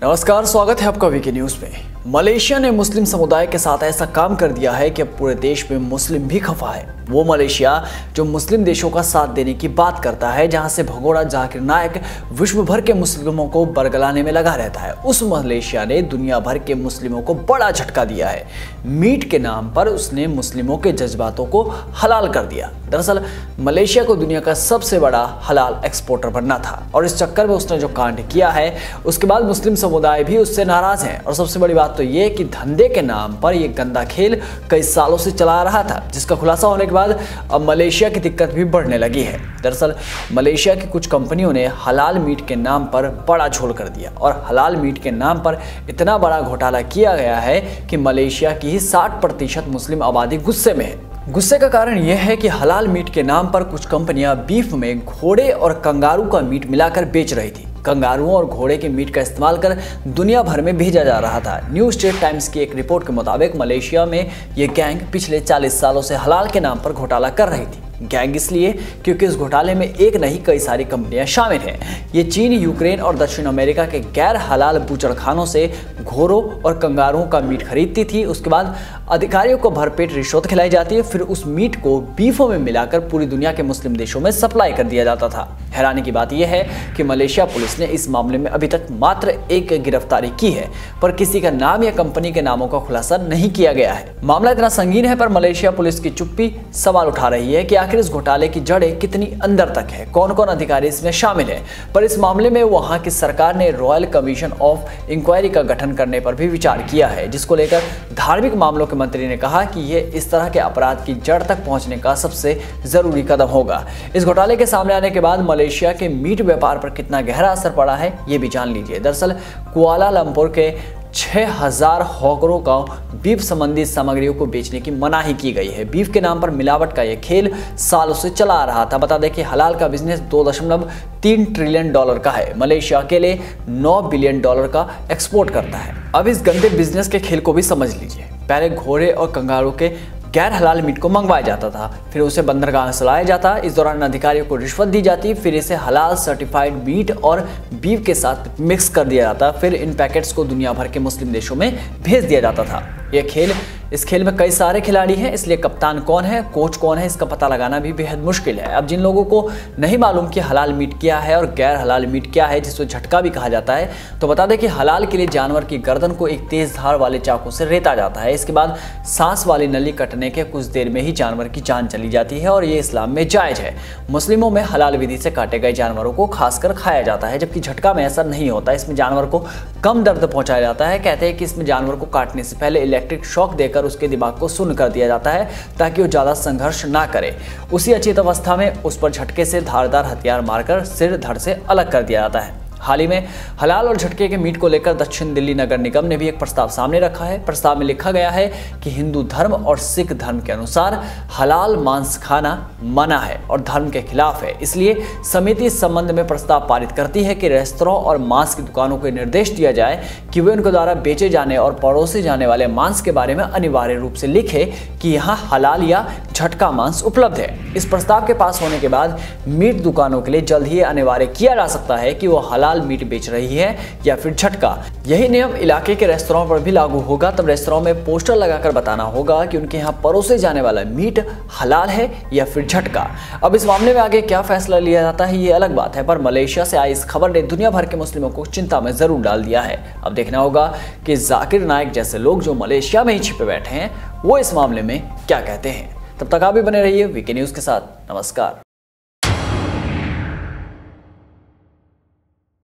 नमस्कार, स्वागत है आपका वीके न्यूज में। मलेशिया ने मुस्लिम समुदाय के साथ ऐसा काम कर दिया है कि अब पूरे देश में मुस्लिम भी खफा है। वो मलेशिया जो मुस्लिम देशों का साथ देने की बात करता है, जहां से भगोड़ा जाकिर नायक विश्व भर के मुस्लिमों को बरगलाने में लगा रहता है, उस मलेशिया ने दुनिया भर के मुस्लिमों को बड़ा झटका दिया है। मीट के नाम पर उसने मुस्लिमों के जज्बातों को हलाल कर दिया। दरअसल मलेशिया को दुनिया का सबसे बड़ा हलाल एक्सपोर्टर बनना था और इस चक्कर में उसने जो कांड किया है उसके बाद मुस्लिम समुदाय भी उससे नाराज है। और सबसे बड़ी बात तो ये कि धंधे के नाम पर यह गंदा खेल कई सालों से चला रहा था, जिसका खुलासा होने के बाद अब मलेशिया की दिक्कत भी बढ़ने लगी है। दरअसल मलेशिया की कुछ कंपनियों ने हलाल मीट के नाम पर बड़ा झोल कर दिया और हलाल मीट के नाम पर इतना बड़ा घोटाला किया गया है कि मलेशिया की ही 60% मुस्लिम आबादी गुस्से में है। गुस्से का कारण यह है कि हलाल मीट के नाम पर कुछ कंपनियां बीफ में घोड़े और कंगारू का मीट मिलाकर बेच रही थी। कंगारुओं और घोड़े के मीट का इस्तेमाल कर दुनिया भर में भेजा जा रहा था। न्यू स्टेट टाइम्स की एक रिपोर्ट के मुताबिक मलेशिया में ये गैंग पिछले 40 सालों से हलाल के नाम पर घोटाला कर रही थी। गैंग इसलिए क्योंकि इस घोटाले में एक नहीं कई सारी कंपनियां शामिल हैं। ये चीन, यूक्रेन और दक्षिण अमेरिका के गैर हलाल बूचड़खानों से घोड़ों और कंगारुओं का मीट खरीदती थी। उसके बाद अधिकारियों को भरपेट रिश्वत खिलाई जाती है, फिर उस मीट को बीफों में मिलाकर पूरी दुनिया के मुस्लिम देशों में सप्लाई कर दिया जाता था। हैरानी की बात यह है कि मलेशिया पुलिस ने इस मामले में अभी तक मात्र एक गिरफ्तारी की है, पर किसी का नाम या कंपनी के नामों का खुलासा नहीं किया गया है। मामला इतना संगीन है पर मलेशिया पुलिस की चुप्पी सवाल उठा रही है कि आखिर इस घोटाले की जड़ें कितनी अंदर तक है, कौन कौन अधिकारी इसमें शामिल है। पर इस मामले में वहां की सरकार ने रॉयल कमीशन ऑफ इंक्वायरी का गठन करने पर भी विचार किया है, जिसको लेकर धार्मिक मामलों के मंत्री ने कहा कि यह इस तरह के अपराध की जड़ तक पहुंचने का सबसे जरूरी कदम होगा। इस घोटाले के सामने आने के बाद मलेशिया के मीट व्यापार पर कितना गहरा असर पड़ा है ये भी जान लीजिए। दरअसल कुआलालंपुर के 6000 हॉकरों का बीफ संबंधी सामग्रियों को बेचने की मनाही की गई है। बीफ के नाम पर मिलावट का यह खेल सालों से चला आ रहा था। बता दें कि हलाल का बिजनेस $2.3 ट्रिलियन का है। मलेशिया अकेले $9 बिलियन का एक्सपोर्ट करता है। अब इस गंदे बिजनेस के खेल को भी समझ लीजिए। पहले घोड़े और कंगारू के गैर हलाल मीट को मंगवाया जाता था, फिर उसे बंदरगाह से लाया जाता। इस दौरान अधिकारियों को रिश्वत दी जाती, फिर इसे हलाल सर्टिफाइड मीट और बीफ के साथ मिक्स कर दिया जाता, फिर इन पैकेट्स को दुनिया भर के मुस्लिम देशों में भेज दिया जाता था। इस खेल में कई सारे खिलाड़ी हैं, इसलिए कप्तान कौन है, कोच कौन है, इसका पता लगाना भी बेहद मुश्किल है। अब जिन लोगों को नहीं मालूम कि हलाल मीट क्या है और गैर हलाल मीट क्या है, जिसको झटका भी कहा जाता है, तो बता दें कि हलाल के लिए जानवर की गर्दन को एक तेज धार वाले चाकू से रेता जाता है। इसके बाद सांस वाली नली कटने के कुछ देर में ही जानवर की जान चली जाती है और ये इस्लाम में जायज है। मुस्लिमों में हलाल विधि से काटे गए जानवरों को खासकर खाया जाता है, जबकि झटका में ऐसा नहीं होता। इसमें जानवर को कम दर्द पहुंचाया जाता है। कहते हैं कि इसमें जानवर को काटने से पहले इलेक्ट्रिक शॉक देकर उसके दिमाग को सुन्न कर दिया जाता है ताकि वो ज्यादा संघर्ष ना करे। उसी अचेत अवस्था में उस पर झटके से धारदार हथियार मारकर सिर धड़ से अलग कर दिया जाता है। हाल ही में हलाल और झटके के मीट को लेकर दक्षिण दिल्ली नगर निगम ने भी एक प्रस्ताव सामने रखा है। प्रस्ताव में लिखा गया है कि हिंदू धर्म और सिख धर्म के अनुसार हलाल मांस खाना मना है और धर्म के खिलाफ है। इसलिए समिति इस संबंध में प्रस्ताव पारित करती है कि रेस्तरां और मांस की दुकानों को निर्देश दिया जाए कि वे उनके द्वारा बेचे जाने और परोसे जाने वाले मांस के बारे में अनिवार्य रूप से लिखे कि यहाँ हलाल या झटका मांस उपलब्ध है। इस प्रस्ताव के पास होने के बाद मीट दुकानों के लिए जल्द ही अनिवार्य किया जा सकता है कि वो हलाल मीट बेच रही है या फिर झटका। यही नियम इलाके के रेस्तरां पर भी लागू होगा। तब रेस्तरां में पोस्टर लगाकर बताना होगा कि उनके यहाँ परोसे जाने वाला मीट हलाल है या फिर झटका। अब इस मामले में आगे क्या फैसला लिया जाता है ये अलग बात है, पर मलेशिया से आई इस खबर ने दुनिया भर के मुस्लिमों को चिंता में जरूर डाल दिया है। अब देखना होगा कि जाकिर नायक जैसे लोग जो मलेशिया में ही छिपे बैठे हैं वो इस मामले में क्या कहते हैं। तब तक आप भी बने रहिए वीके न्यूज के साथ। नमस्कार।